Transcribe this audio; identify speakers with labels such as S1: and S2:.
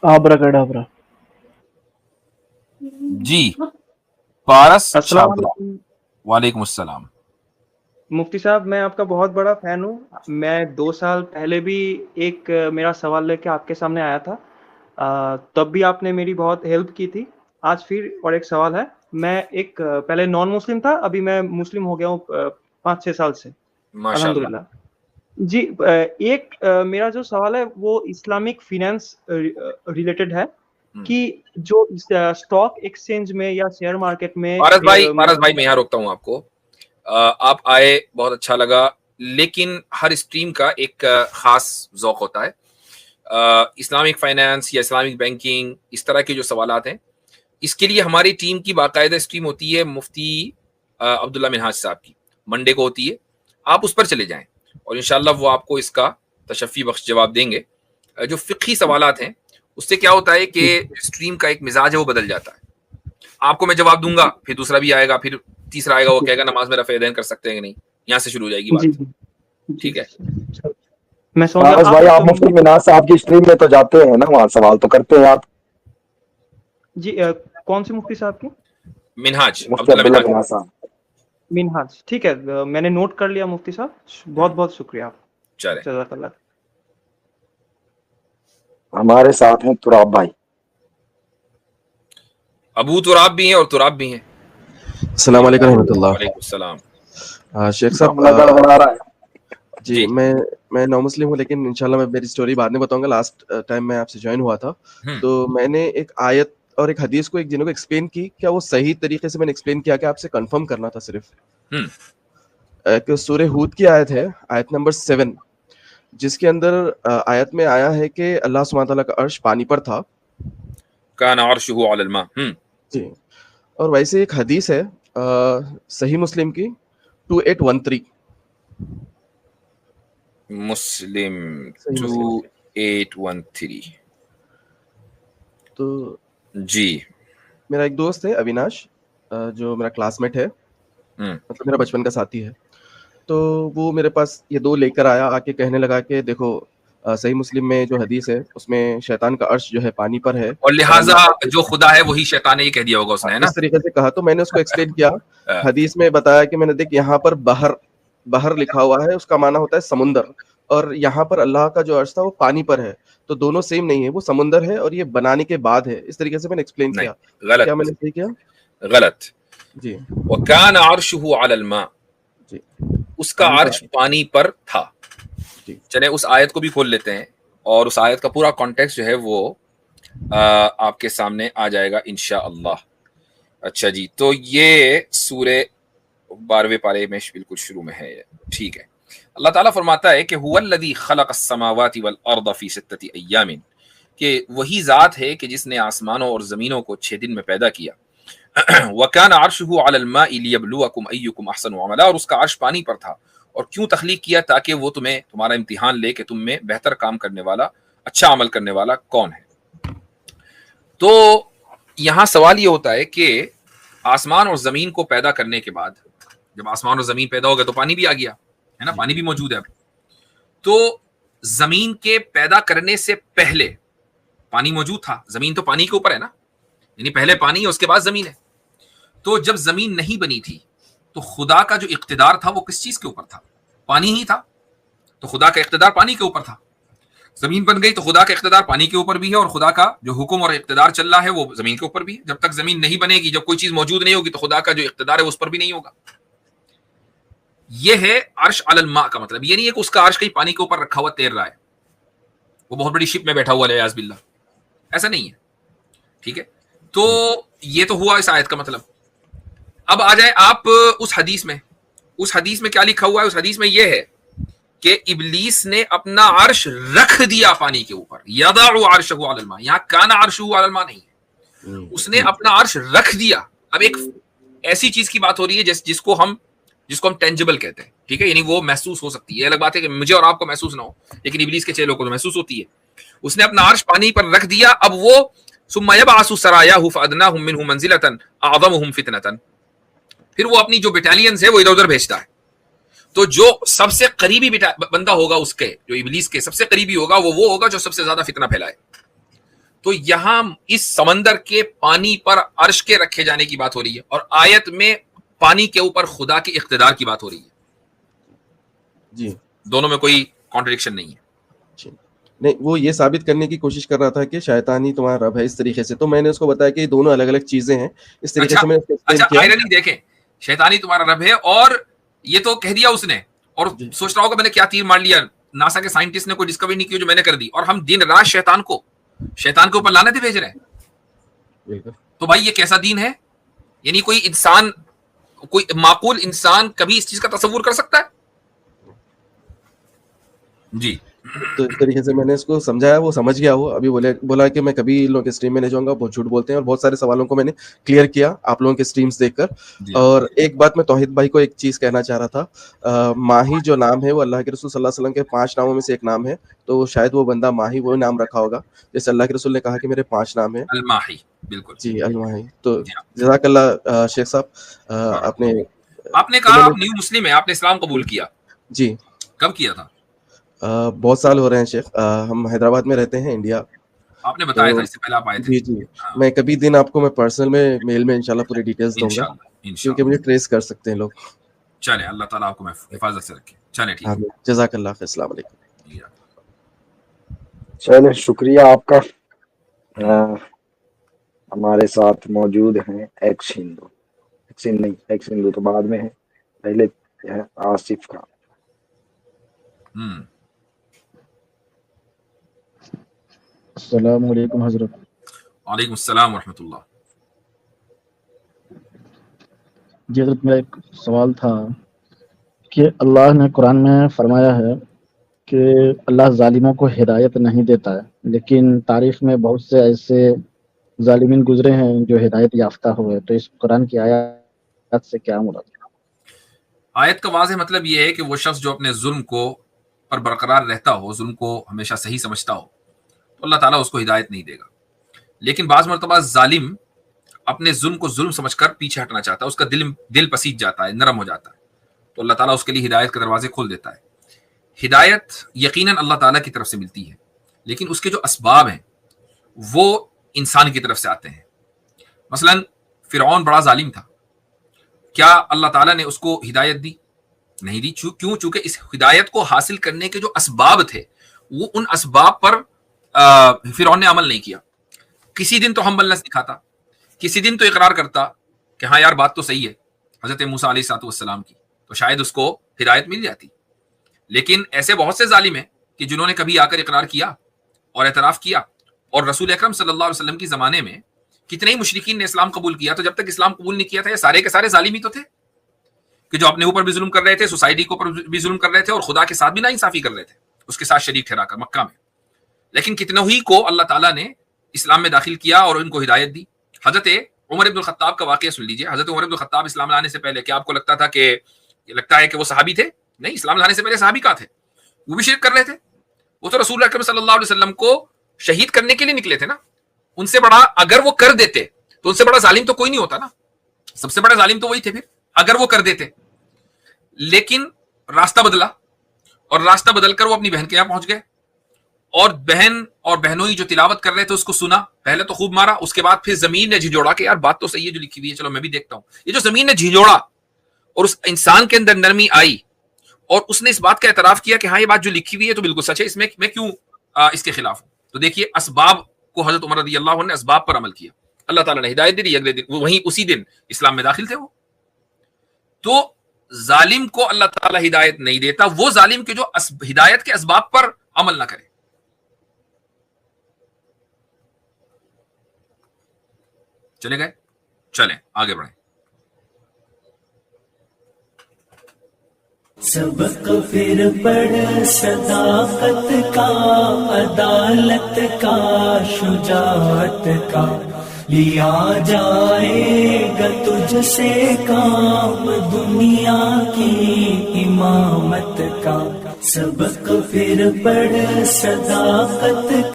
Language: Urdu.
S1: آبرا کڈابرا.
S2: جی پارس
S3: السلام
S2: چھابرا.
S3: علیکم
S2: وعلیکم السلام.
S3: مفتی صاحب، میں آپ کا بہت بڑا فین ہوں. میں 2 سال پہلے بھی ایک میرا سوال لے کے آپ کے سامنے آیا تھا. تب بھی آپ نے میری بہت ہیلپ کی تھی. آج پھر اور ایک سوال ہے. میں ایک پہلے نان مسلم تھا، ابھی میں مسلم ہو گیا ہوں 5-6 سال سے
S2: ماشاء اللہ.
S3: الحمدللہ. جی ایک میرا جو سوال ہے وہ اسلامک فینانس ریلیٹڈ ہے کہ جو اسٹاک ایکسچینج میں یا شیئر مارکیٹ میں
S2: پارس بھائی میں یہاں روکتا ہوں آپ کو. آپ آئے بہت اچھا لگا، لیکن ہر اسٹریم کا ایک خاص ذوق ہوتا ہے. اسلامک فائنانس یا اسلامک بینکنگ اس طرح کے جو سوالات ہیں، اس کے لیے ہماری ٹیم کی باقاعدہ اسٹریم ہوتی ہے مفتی عبداللہ منہاج صاحب کی، منڈے کو ہوتی ہے. آپ اس پر چلے جائیں اور انشاءاللہ وہ آپ کو اس کا تشفی بخش جواب دیں گے. جو فقہی سوالات ہیں اس سے کیا ہوتا ہے کہ اسٹریم کا ایک مزاج ہے وہ بدل جاتا ہے. آپ کو میں جواب دوں گا، پھر دوسرا بھی آئے گا، پھر تیسرا آئے گا، وہ کہے گا نماز میں رفع یدین کر سکتے ہیں کہ نہیں. یہاں سے شروع ہو جائے گی
S3: جی
S2: بات.
S3: جی
S2: ٹھیک ہے.
S3: میں سمجھ
S4: پارس بھائی آپ مفتی مناز صاحب کی اسٹریم میں تو جاتے ہیں نا، وہاں سوال تو کرتے ہیں آپ.
S3: جی کون سے مفتی صاحب کی؟
S2: منہاج
S4: مفتی
S2: عبداللہ
S4: عبداللہ
S2: منہاج.
S4: مناز صاحب.
S3: منہاج. ٹھیک ہے، میں نے نوٹ کر لیا مفتی صاحب. بہت بہت شکریہ آپ.
S2: چلیں
S3: جزاک اللہ.
S4: ہمارے ساتھ ہیں تراب بھائی.
S2: ابو تراب بھی ہیں اور تراب بھی ہیں.
S5: السلام علیکم رحمۃ اللہ.
S2: وعلیکم السلام.
S5: شیخ صاحب
S4: معاملہ گڑبڑا رہا ہے.
S5: جی میں نو مسلم ہوں، لیکن انشاءاللہ میں میری سٹوری بعد میں بتاؤں گا. لاسٹ ٹائم میں آپ سے جوائن ہوا تھا تو میں نے ایک آیت اور ایک حدیث کو ایک جنوں کو ایکسپلین کی. کیا وہ صحیح طریقے سے میں نے ایکسپلین کیا کہ آپ سے کنفرم کرنا تھا صرف. ایک سورہ ہود کی آیت ہے، آیت نمبر 7، جس کے اندر آیت میں آیا ہے کہ اللہ سبحانہ تعالیٰ کا عرش پانی پر تھا.
S2: کان عرشہ علی الماء.
S5: جی. اور ویسے ایک حدیث ہے صحیح مسلم کی 2813.
S2: مسلم 2813.
S5: تو
S2: جی
S5: میرا ایک دوست ہے اویناش، جو میرا کلاس میٹ ہے، مطلب میرا بچپن کا ساتھی ہے. تو وہ میرے پاس یہ دو لے کر آیا، آ کے کہنے لگا کہ دیکھو صحیح مسلم میں جو حدیث ہے اس میں شیطان کا عرش جو ہے پانی پر ہے،
S2: اور لہٰذا جو خدا ہے وہی شیطان نے یہ کہہ دیا ہوگا اس نے، ہے نا؟
S5: اس طریقے سے کہا. تو میں نے اس کو ایکسپلین کیا. حدیث میں بتایا کہ میں نے دیکھ یہاں پر بحر لکھا ہوا ہے، اس کا معنی ہوتا ہے سمندر، اور یہاں پر اللہ کا جو عرش تھا وہ پانی پر ہے. تو دونوں سیم نہیں ہے، وہ سمندر ہے اور یہ بنانے کے بعد ہے. اس طریقے سے میں نے ایکسپلین کیا.
S2: غلط.
S5: کیا میں نے صحیح کیا؟
S2: غلط.
S5: جی.
S2: وَكَانَ عَرْشُهُ عَلَى الْمَاءِ.
S5: جی
S2: اس کا عرش پانی پر تھا.
S5: جی.
S2: چلیں اس آیت کو بھی کھول لیتے ہیں اور اس آیت کا پورا کانٹیکسٹ جو ہے وہ آپ کے سامنے آ جائے گا انشاءاللہ. اچھا جی، تو یہ سورہ 12ویں پارے میں بالکل شروع میں ہے. ٹھیک ہے. اللہ تعالیٰ فرماتا ہے کہ هُوَ الَّذِي خَلَقَ السَّمَاوَاتِ وَالْأَرْضَ فِي 6 أَيَّامٍ، کہ وہی ذات ہے کہ جس نے آسمانوں اور زمینوں کو 6 دن میں پیدا کیا. وَكَانَ عَرْشُهُ عَلَى الْمَاءِ لِيَبْلُوَكُمْ أَيُّكُمْ أَحْسَنُ عَمَلًا، اور اس کا عرش پانی پر تھا. اور کیوں تخلیق کیا؟ تاکہ وہ تمہارا امتحان لے کہ تم میں بہتر کام کرنے والا، اچھا عمل کرنے والا کون ہے. تو یہاں سوال یہ ہوتا ہے کہ آسمان اور زمین کو پیدا کرنے کے بعد، جب آسمان اور زمین پیدا ہو گیا تو پانی بھی آ گیا ہے نا، پانی بھی موجود ہے اب. تو زمین کے پیدا کرنے سے پہلے پانی موجود تھا. زمین تو پانی کے اوپر ہے نا، یعنی پہلے پانی ہے اس کے بعد زمین ہے. تو جب زمین نہیں بنی تھی تو خدا کا جو اقتدار تھا وہ کس چیز کے اوپر تھا؟ پانی ہی تھا. تو خدا کا اقتدار پانی کے اوپر تھا. زمین بن گئی تو خدا کا اقتدار پانی کے اوپر بھی ہے، اور خدا کا جو حکم اور اقتدار چل رہا ہے وہ زمین کے اوپر بھی ہے. جب تک زمین نہیں بنے گی، جب کوئی چیز موجود نہیں ہوگی، تو خدا کا جو اقتدار ہے اس پر بھی نہیں ہوگا. یہ ہے عرش علی الماء کا مطلب. یہ نہیں ہے کہ اس کا عرش کہیں پانی کے اوپر رکھا ہوا تیر رہا ہے، وہ بہت بڑی شپ میں بیٹھا ہوا ہے اعوذ باللہ، ایسا نہیں ہے. ٹھیک ہے. تو یہ تو ہوا اس آیت کا مطلب. اب آ جائے آپ اس حدیث میں. اس حدیث میں کیا لکھا ہوا ہے؟ اس حدیث میں یہ ہے کہ ابلیس نے اپنا عرش رکھ دیا پانی کے اوپر. یضع عرشہ علی الماء، یہاں کان عرشہ علی الماء نہیں ہے، اس نے اپنا عرش رکھ دیا. اب ایک ایسی چیز کی بات ہو رہی ہے جس کو ہم ٹینجبل کہتے ہیں. ٹھیک ہے، یعنی وہ محسوس ہو سکتی ہے. الگ بات ہے کہ مجھے اور آپ کو محسوس نہ ہو، لیکن ابلیس کے چیلوں کو تو محسوس ہوتی ہے. اس نے اپنا عرش پانی پر رکھ دیا. اب وہ ثم يبعث سراياه فادناهم منه منزلة اعظمهم فتنة، پھر وہ اپنی جو بٹالینز ہے وہ ادھر ادھر بھیجتا ہے. تو جو سب سے قریبی بندہ ہوگا اس کے، جو ابلیس کے سب سے قریبی ہوگا، وہ ہوگا جو سب سے زیادہ فتنہ پھیلائے. تو یہاں اس سمندر کے پانی پر عرش کے رکھے جانے کی بات ہو رہی ہے، اور آیت میں پانی کے اوپر خدا کی اقتدار کی بات ہو رہی ہے.
S5: جی
S2: دونوں میں کوئی کانٹرڈکشن نہیں ہے.
S5: جی. نہیں، وہ یہ ثابت کرنے کی کوشش کر رہا تھا کہ شیطان ہی تمہارا رب ہے اس طریقے سے. تو میں نے اس کو بتایا کہ یہ دونوں الگ الگ چیزیں ہیں. اس طریقے سے میں نے اس کو explain
S2: اچھا
S5: کیا.
S2: آئرنی دیکھیں، شیطانی تمہارا رب ہے، اور یہ تو کہہ دیا اس نے، اور
S5: جی.
S2: سوچ رہا ہوگا میں نے کیا تیر مار لیا، ناسا کے سائنٹسٹ نے کوئی ڈسکوری نہیں کی جو میں نے کر دی، اور ہم دن رات شیطان کے اوپر لعنتیں بھیج رہے ہیں.
S5: بالکل.
S2: تو بھائی یہ کیسا دین ہے؟ یعنی کوئی انسان، کوئی معقول انسان کبھی اس چیز کا تصور کر سکتا ہے؟ جی.
S5: تو اس طریقے سے میں نے اس کو سمجھایا، وہ سمجھ گیا. وہ ابھی بولا کہ میں کبھی ان لوگوں کے اسٹریم میں نہیں جاؤں گا، بہت جھوٹ بولتے ہیں. اور بہت سارے سوالوں کو میں نے کلیئر کیا آپ لوگوں کے اسٹریمز دیکھ کر. اور ایک بات میں توحید بھائی کو ایک چیز کہنا چاہ رہا تھا. ماہی جو نام ہے وہ اللہ کے رسول صلی اللہ علیہ وسلم کے 5 ناموں میں سے ایک نام ہے. تو شاید وہ بندہ ماہی وہ نام رکھا ہوگا، جیسے اللہ کے رسول نے کہا کہ میرے 5 نام ہیں.
S2: الماحی، بالکل.
S5: جی الماہی. تو جزاک اللہ شیخ صاحب.
S2: آپ نے کہا آپ نیو مسلم ہیں، آپ نے اسلام قبول کیا.
S5: جی.
S2: کب کیا تھا؟
S5: بہت سال ہو رہے ہیں شیخ. ہم حیدرآباد میں رہتے ہیں، انڈیا.
S2: آپ نے بتایا تھا اس سے پہلے آپ آئے تھے.
S5: جی جی. میں کبھی دن آپ کو میں پرسنل میں میل میں انشاءاللہ پوری ڈیٹیلز دوں گا، کیونکہ مجھے ٹریس کر سکتے ہیں لوگ.
S2: چلے اللہ تعالیٰ آپ کو حفاظت سے رکھے. چلے ٹھیک ہے.
S5: جزاک اللہ خیر. السلام علیکم.
S4: چلے شکریہ آپ کا. ہمارے ساتھ موجود ہیں ایکس ہندو تو بعد میں ہے، پہلے ہے آصف کا.
S1: السلام علیکم حضرت.
S2: وعلیکم السلام ورحمۃ اللہ.
S1: جی حضرت، میرا ایک سوال تھا کہ اللہ نے قرآن میں فرمایا ہے کہ اللہ ظالموں کو ہدایت نہیں دیتا ہے، لیکن تاریخ میں بہت سے ایسے ظالمین گزرے ہیں جو ہدایت یافتہ ہوئے. تو اس قرآن کی آیات سے کیا مراد ہے؟
S2: آیت کا واضح مطلب یہ ہے کہ وہ شخص جو اپنے ظلم کو پر برقرار رہتا ہو، ظلم کو ہمیشہ صحیح سمجھتا ہو، تو اللہ تعالیٰ اس کو ہدایت نہیں دے گا. لیکن بعض مرتبہ ظالم اپنے ظلم کو ظلم سمجھ کر پیچھے ہٹنا چاہتا ہے، اس کا دل پسیج جاتا ہے، نرم ہو جاتا ہے، تو اللہ تعالیٰ اس کے لیے ہدایت کے دروازے کھول دیتا ہے. ہدایت یقیناً اللہ تعالیٰ کی طرف سے ملتی ہے، لیکن اس کے جو اسباب ہیں وہ انسان کی طرف سے آتے ہیں. مثلا فرعون بڑا ظالم تھا، کیا اللہ تعالیٰ نے اس کو ہدایت دی؟ نہیں دی. کیوں؟ چونکہ اس ہدایت کو حاصل کرنے کے جو اسباب تھے وہ ان اسباب پر فرعون نے عمل نہیں کیا. کسی دن تو ہمبلنس دکھاتا، کسی دن تو اقرار کرتا کہ ہاں یار بات تو صحیح ہے حضرت موسیٰ علیہ الصلوۃ والسلام کی، تو شاید اس کو ہدایت مل جاتی. لیکن ایسے بہت سے ظالم ہیں کہ جنہوں نے کبھی آ کر اقرار کیا اور اعتراف کیا. اور رسول اکرم صلی اللہ علیہ وسلم کی زمانے میں کتنے ہی مشرکین نے اسلام قبول کیا، تو جب تک اسلام قبول نہیں کیا تھا یہ سارے کے سارے ظالم ہی تو تھے کہ جو اپنے اوپر بھی ظلم کر رہے تھے، سوسائٹی کے اوپر بھی ظلم کر رہے تھے، اور خدا کے ساتھ بھی ناانصافی کر رہے تھے اس کے ساتھ شریک ٹھہرا کر مکہ میں. لیکن کتنوں ہی کو اللہ تعالیٰ نے اسلام میں داخل کیا اور ان کو ہدایت دی. حضرت عمر ابن الخطاب کا واقعہ سن لیجئے. حضرت عمر ابن الخطاب اسلام لانے سے پہلے کیا آپ کو لگتا ہے کہ وہ صحابی تھے؟ نہیں، اسلام لانے سے پہلے صحابی کا تھے، وہ بھی شرک کر رہے تھے. وہ تو رسول اکرم صلی اللہ علیہ وسلم کو شہید کرنے کے لیے نکلے تھے نا. ان سے بڑا اگر وہ کر دیتے تو ان سے بڑا ظالم تو کوئی نہیں ہوتا نا، سب سے بڑا ظالم تو وہی تھے پھر اگر وہ کر دیتے. لیکن راستہ بدلا، اور راستہ بدل کر وہ اپنی بہن کے یہاں پہنچ گئے، اور بہن اور بہنوئی جو تلاوت کر رہے تھے اس کو سنا. پہلے تو خوب مارا، اس کے بعد پھر زمین نے جھنجھوڑا کہ یار بات تو صحیح ہے جو لکھی ہوئی ہے، چلو میں بھی دیکھتا ہوں. یہ جو زمین نے جھنجھوڑا اور اس انسان کے اندر نرمی آئی اور اس نے اس بات کا اعتراف کیا کہ ہاں یہ بات جو لکھی ہوئی ہے تو بالکل سچ ہے، اس میں میں کیوں اس کے خلاف ہوں. تو دیکھیے اسباب کو حضرت عمر رضی اللہ عنہ نے اسباب پر عمل کیا، اللہ تعالیٰ نے ہدایت دی. اگلے دن وہیں اسی دن اسلام میں داخل تھے وہ. تو ظالم کو اللہ تعالیٰ ہدایت نہیں دیتا، وہ ظالم کے جو ہدایت کے اسباب پر عمل نہ کرے. چلے گئے؟ چلیں آگے بڑھیں.
S6: سبق پھر پڑھ صداقت کا، عدالت کا، شجاعت کا، لیا جائے گا تجھ سے کام دنیا کی امامت کا. سبق پھر پڑھ صداقت